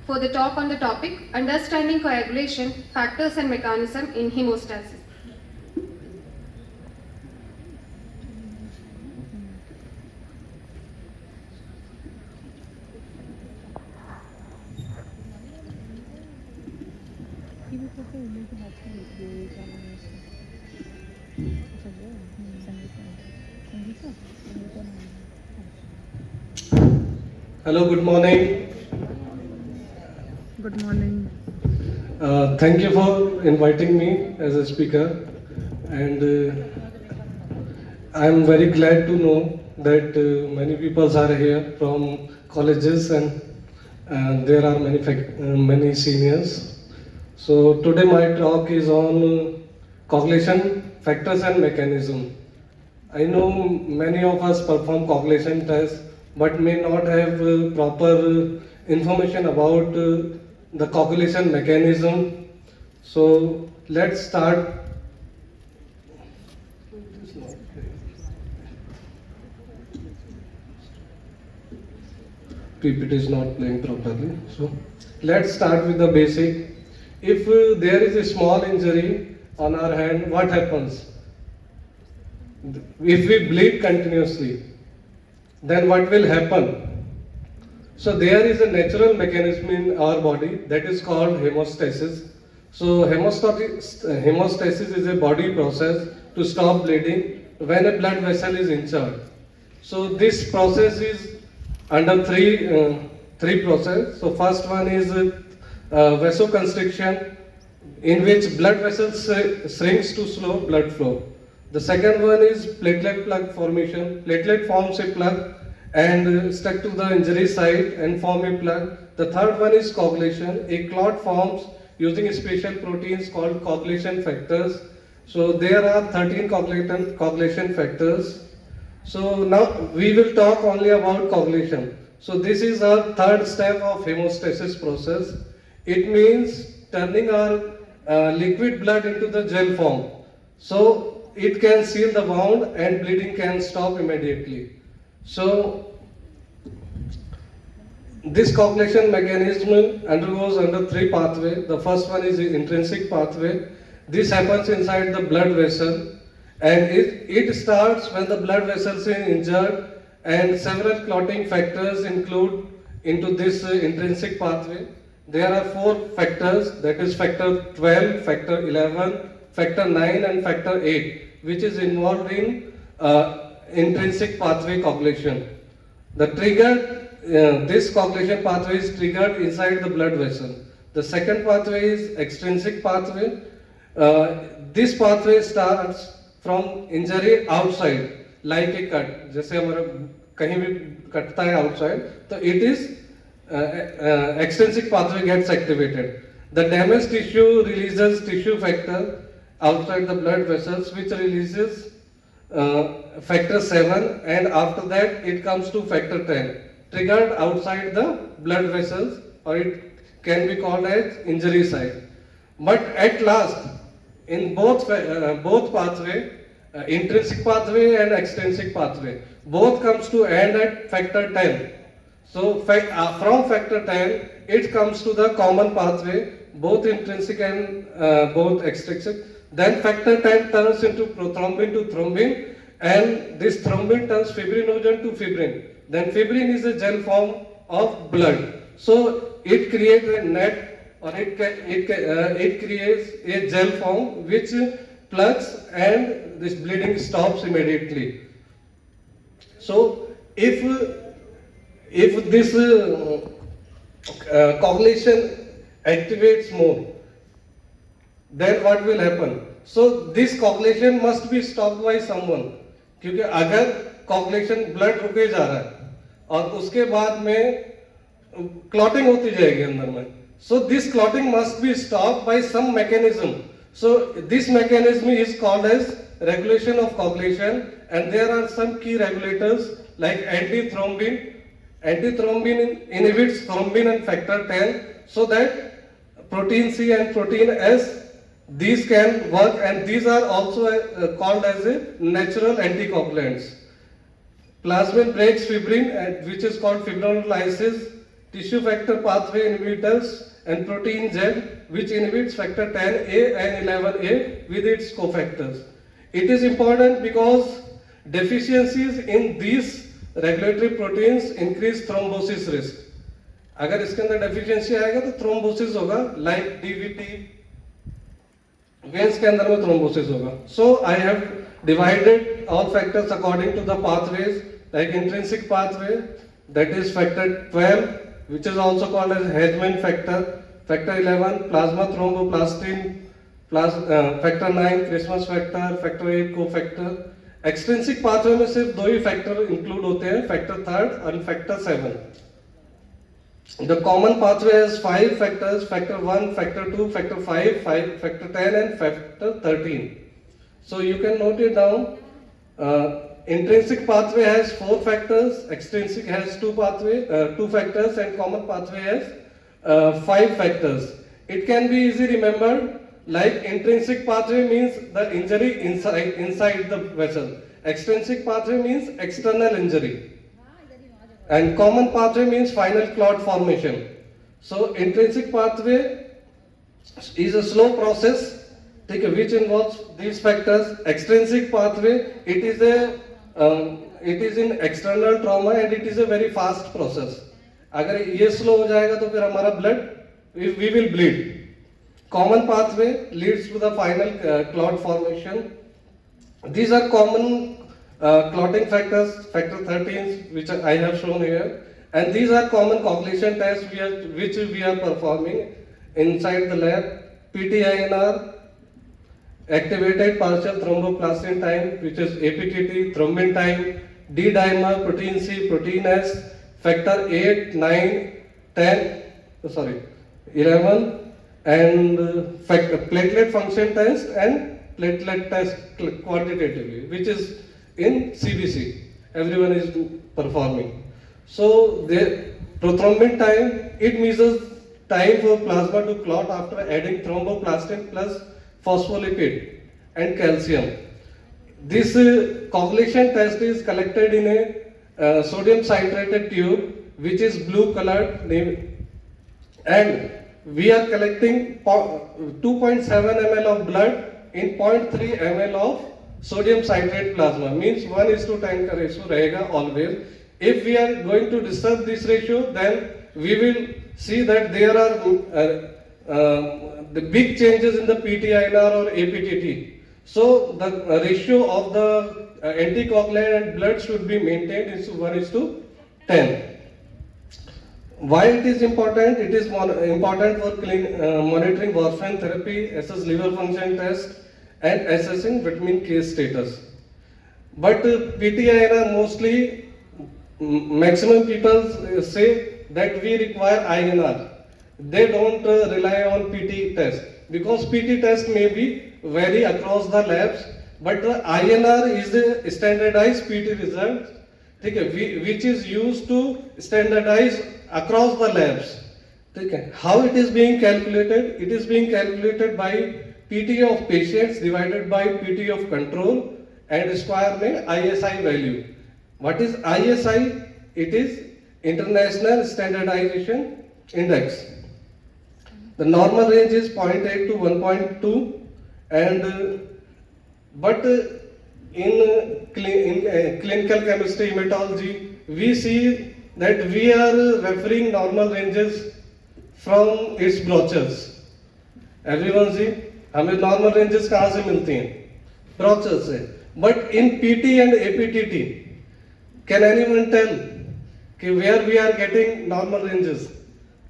for the talk on the topic Understanding Coagulation Factors and Mechanism in Hemostasis. Hello, good morning. Good morning. Thank you for inviting me as a speaker, and I am very glad to know that many people are here from colleges, and there are many seniors. So today my talk is on coagulation factors and mechanism. I know many of us perform coagulation tests, but may not have proper information about the coagulation mechanism. So let's start. PPT is not playing properly. So let's start with the basic. If there is a small injury on our hand, what happens? If we bleed continuously, then what will happen? So there is a natural mechanism in our body that is called hemostasis. So hemostasis is a body process to stop bleeding when a blood vessel is injured. So this process is under three process. So first one is vasoconstriction, in which blood vessels shrinks to slow blood flow. The second one is platelet plug formation. Platelet forms a plug and stuck to the injury site and form a plug. The third one is coagulation. A clot forms using special proteins called coagulation factors. So there are 13 coagulation factors. So now we will talk only about coagulation. So this is our third step of hemostasis process. It means turning our liquid blood into the gel form. So it can seal the wound and bleeding can stop immediately. So this coagulation mechanism undergoes under three pathways. The first one is the intrinsic pathway. This happens inside the blood vessel, and it starts when the blood vessels are injured, and several clotting factors include into this intrinsic pathway. There are four factors, that is factor 12, factor 11, factor 9 and factor 8, which is involved in intrinsic pathway coagulation. This coagulation pathway is triggered inside the blood vessel. The second pathway is extrinsic pathway. This pathway starts from injury outside, like a cut. जैसे हमारा कहीं भी कटता है outside, तो it is extrinsic pathway gets activated. The damaged tissue releases tissue factor outside the blood vessels, which releases factor 7, and after that it comes to factor 10, triggered outside the blood vessels, or it can be called as injury site. But at last, in both pathway, intrinsic pathway and extrinsic pathway, both comes to end at factor 10. So from factor 10, it comes to the common pathway, both intrinsic and both extrinsic. Then factor 10 turns into prothrombin to thrombin, and this thrombin turns fibrinogen to fibrin. Then fibrin is a gel form of blood. So it creates a net, or it creates a gel form which plugs, and this bleeding stops immediately. So if this coagulation activates more, then what will happen? So this coagulation must be stopped by someone, क्योंकि अगर coagulation blood रुके जा रहा है और उसके बाद में clotting होती जाएगी अंदर में, so this clotting must be stopped by some mechanism. So this mechanism is called as regulation of coagulation, and there are some key regulators like antithrombin. Antithrombin inhibits thrombin and factor 10, so that protein C and protein S, these can work, and these are also called as a natural anticoagulants. Plasmin breaks fibrin, which is called fibrinolysis, tissue factor pathway inhibitors, and protein Z, which inhibits factor 10A and 11A with its cofactors. It is important because deficiencies in these regulatory proteins increase thrombosis risk. अगर इसके अंदर deficiency आएगा तो thrombosis होगा, like DVT, veins के अंदर में thrombosis होगा. So I have divided all factors according to the pathways, like intrinsic pathway, that is factor 12, which is also called as Hedman factor, factor 11 plasma thromboplastin, factor 9 Christmas factor, factor 8 cofactor. Extrinsic pathway में सिर्फ दो ही factor include होते हैं, factor 3 और factor 7. The common pathway has 5 factors: factor 1, factor 2, factor 5, factor 10 and factor 13. So you can note it down. Intrinsic pathway has 4 factors, extrinsic has 2 factors, and common pathway has 5 factors. It can be easily remembered, like intrinsic pathway means the injury inside the vessel. Extrinsic pathway means external injury. And common pathway means final clot formation. So intrinsic pathway is a slow process, which involves these factors. Extrinsic pathway, it is in external trauma and it is a very fast process. अगर ये slow हो जाएगा तो फिर हमारा blood, we will bleed. Common pathway leads to the final clot formation. These are common clotting factors, factor 13, which I have shown here, and these are common coagulation tests which we are performing inside the lab. PTINR, activated partial thromboplastin time, which is APTT, thrombin time, D-dimer, protein C, protein S, factor 8, 9, 11, and platelet function test and platelet test quantitatively, which is in CBC. Everyone is performing. So the prothrombin time, it measures time for plasma to clot after adding thromboplastin plus phospholipid and calcium. This coagulation test is collected in a sodium citrated tube, which is blue colored, and we are collecting 2.7 ml of blood in 0.3 ml of sodium citrate plasma. Means 1:10 का ratio रहेगा always. If we are going to disturb this ratio, then we will see that there are the big changes in the PTINR or APTT. So the ratio of the anticoagulant and blood should be maintained is 1:10. Why it is important? It is important for monitoring warfarin therapy, assess liver function test, and assessing vitamin K status. But PTINR mostly, maximum people say that we require INR. They don't rely on PT test because PT test may be vary across the labs, but the INR is a standardized PT result, which is used to standardize across the labs. How it is being calculated? It is being calculated by PT of patients divided by PT of control and square में ISI value. What is ISI? It is International Standardization Index. The normal range is 0.8 to 1.2, and but in clinical chemistry, hematology, we see that we are referring normal ranges from its brochures. Everyone see? हमें normal ranges कहाँ से मिलती हैं? Brochure से. But in PT and APTT, can anyone tell कि where we are getting normal ranges?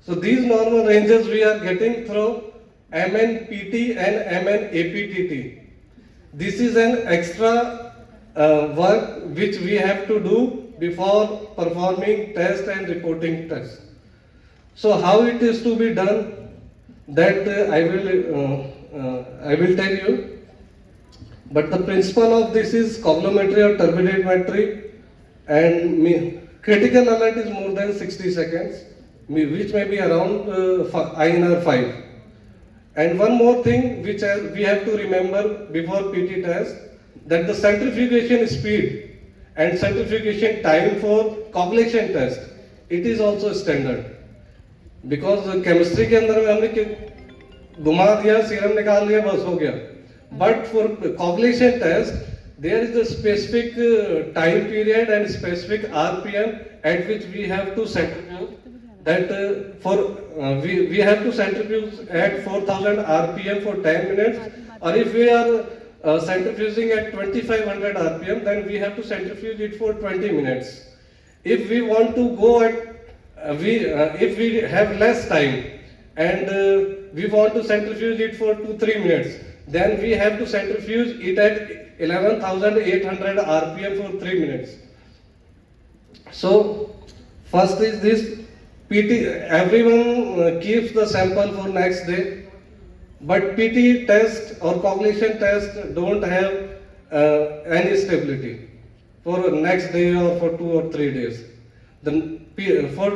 So these normal ranges we are getting through MNPT and MNAPTT. This is an extra work which we have to do before performing test and reporting test. So how it is to be done, that I will tell you, but the principle of this is coagulatometry or turbidimetry, and critical alert is more than 60 seconds, which may be around INR 5. And one more thing which we have to remember before PT test, that the centrifugation speed and centrifugation time for coagulation test, it is also standard. Because chemistry के अंदर में हमने घुमा दिया, serum निकाल लिया, बस हो गया. But for cognition test there is a specific time period and specific RPM at which we have to centrifuge. That we have to centrifuge at 4000 RPM for 10 minutes, or if we are centrifuging at 2500 RPM, then we have to centrifuge it for 20 minutes. If we want to go at if we have less time and we want to centrifuge it for 2-3 minutes, then we have to centrifuge it at 11,800 RPM for 3 minutes. So first is this PT. Everyone keeps the sample for next day, but PT test or cognition test don't have any stability for next day or for 2 or 3 days. For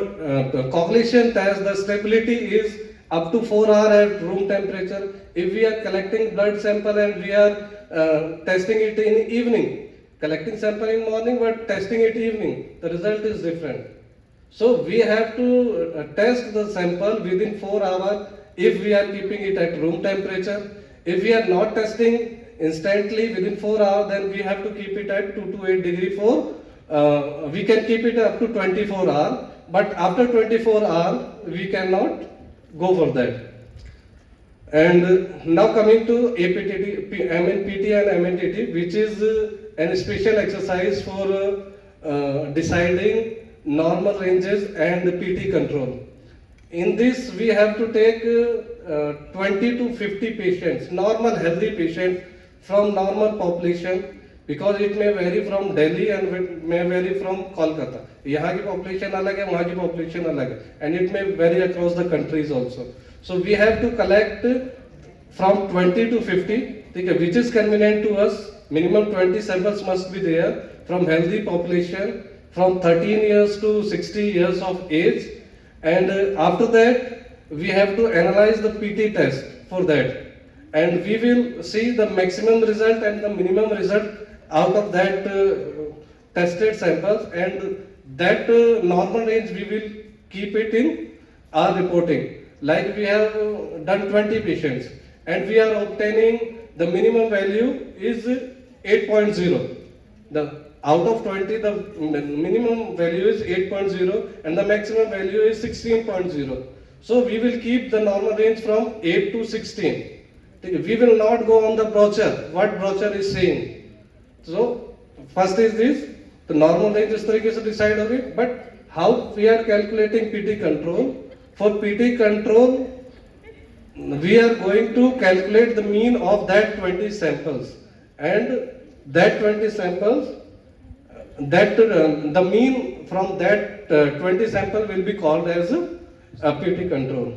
the cognition test, the stability is up to 4 hours at room temperature. If we are collecting blood sample and we are testing it in evening, collecting sample in morning but testing it evening, the result is different. So we have to test the sample within 4 hours if we are keeping it at room temperature. If we are not testing instantly within 4 hours, then we have to keep it at 2 to 8 degree for we can keep it up to 24 hours, but after 24 hours we cannot go for that. And now coming to APTT, MNPT and MNTT, which is a special exercise for deciding normal ranges and PT control. In this we have to take 20 to 50 patients, normal healthy patients from normal population, because it may vary from Delhi and it may vary from Kolkata. यहाँ की population अलग है, वहाँ की population अलग है, and it may vary across the countries also. So we have to collect from 20 to 50, ठीक है, which is convenient to us. Minimum 20 samples must be there from healthy population from 13 years to 60 years of age, and after that we have to analyze the PT test for that, and we will see the maximum result and the minimum result out of that tested samples, and that normal range we will keep it in our reporting. Like we have done 20 patients and we are obtaining the minimum value is 8.0. The out of 20 the minimum value is 8.0 and the maximum value is 16.0. So we will keep the normal range from 8 to 16. We will not go on the brochure, what brochure is saying. So first is this, the normal range इस तरीके से decide होगी, but how we are calculating PT control? For PT control, we are going to calculate the mean of that 20 samples, and that 20 samples, the mean from that 20 sample will be called as a PT control.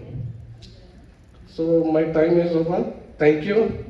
So my time is over. Thank you.